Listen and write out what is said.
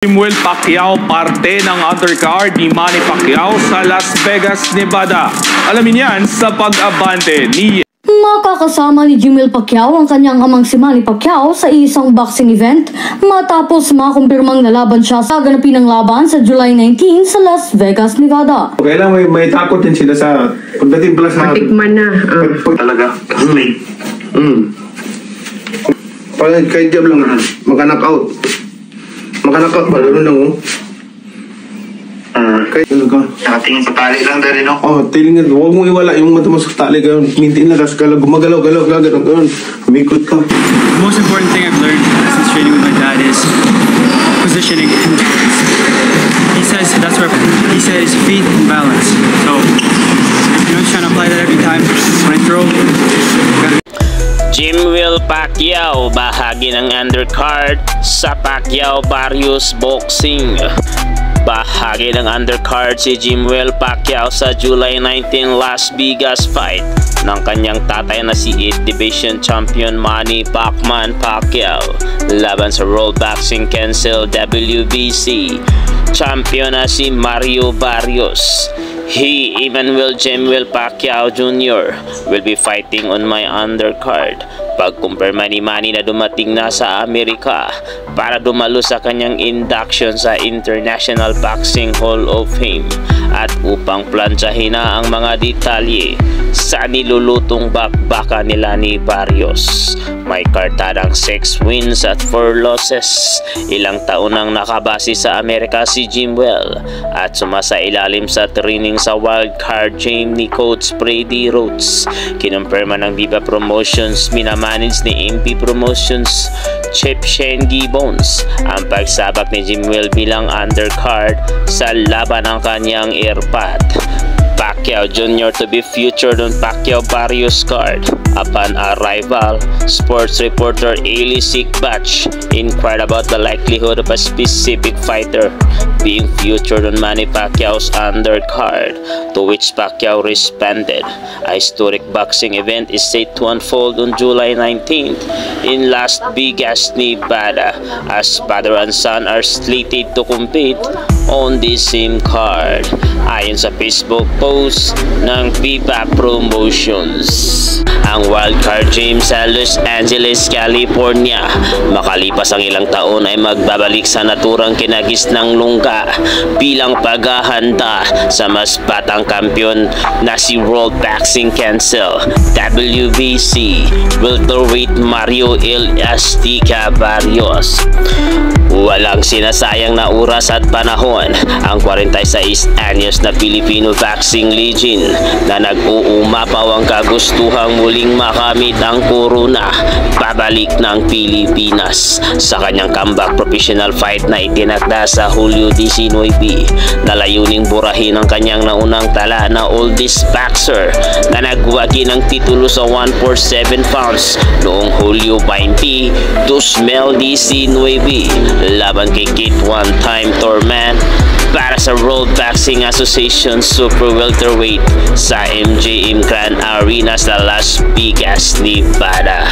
Samuel Pacquiao, parte ng undercard ni Manny Pacquiao sa Las Vegas, Nevada. Alamin yan sa pag-abante ni... Makakasama ni Samuel Pacquiao ang kanyang amang si Manny Pacquiao sa isang boxing event matapos makumpirmang nalaban siya sa ganapin ng laban sa July 19 sa Las Vegas, Nevada. Okay lang, may takot din sila sa pagdating pala sa... Matikman na. Talaga. Pag kahit jab lang, maka-knockout. Maka-knockout pa, gano'n lang oh. Kahit gano'n ka. Nakatingin sa tali lang dali, no? Oh, tingin, huwag mong iwala yung mata mo sa tali, gano'n. Mintin lang, tapos gumagalaw, gano'n. Umikot ka. The most important thing I've learned since training with my dad is positioning. He says that's where he says feet and balance. So just trying to apply that every time when I throw. Samuel Pacquiao, bahagi ng undercard sa Pacquiao Barrios Boxing. Bahagi ng undercard si Samuel Pacquiao sa July 19 Las Vegas fight ng kanyang tatay na si 8th Division Champion Manny Pacman Pacquiao laban sa World Boxing Council WBC champion na si Mario Barrios. He, Emmanuel Samuel Pacquiao Jr. will be fighting on my undercard. Pagkumpirma ni Manny na dumating na sa Amerika para dumalo sa kanyang induction sa International Boxing Hall of Fame at upang plantsahin na ang mga detalye sa nilulutong bakbaka nila ni Barrios. May kartadang 6 wins at 4 losses. Ilang taon nang nakabase sa Amerika si Samuel at sumasailalim sa training sa wildcard gym ni Coach Brady Rhodes. Kinumpirma ng Viva Promotions, minamanage ni MP Promotions Chip Shane Gibbons ang pagsabak ni Samuel bilang undercard sa laban ng kanyang airpad. Pacquiao Jr. to be featured on Pacquiao Barrios card. Upon arrival, sports reporter Ailey Sickbatch inquired about the likelihood of a specific fighter being featured on Manny Pacquiao's undercard, to which Pacquiao responded, "A historic boxing event is set to unfold on July 19th in Las Vegas, Nevada, as father and son are slated to compete on the same card." Ayon sa Facebook post ng Viva Promotions, ang wildcard gym sa Los Angeles, California, makalipas ang ilang taon ay magbabalik sa naturang kinagis ng lungga bilang paghahanda sa mas batang kampiyon na si World Boxing Council WBC welterweight Mario El Azteca Barrios. Walang sinasayang na oras at panahon ang 46 anyos na Filipino boxing legend na nag-uumapaw ang kagustuhang muling makamit ang korona pabalik ng Pilipinas sa kanyang comeback professional fight na itinakda sa Hulyo 19 na layuning burahin ang kanyang naunang tala na oldest boxer na nagwagi ng titulo sa 147 pounds noong Hulyo 20, 2019 laban kay Kate One-Time Thurman para sa World Boxing Association Super Welterweight sa MGM Grand Arena sa Las Vegas, Nevada.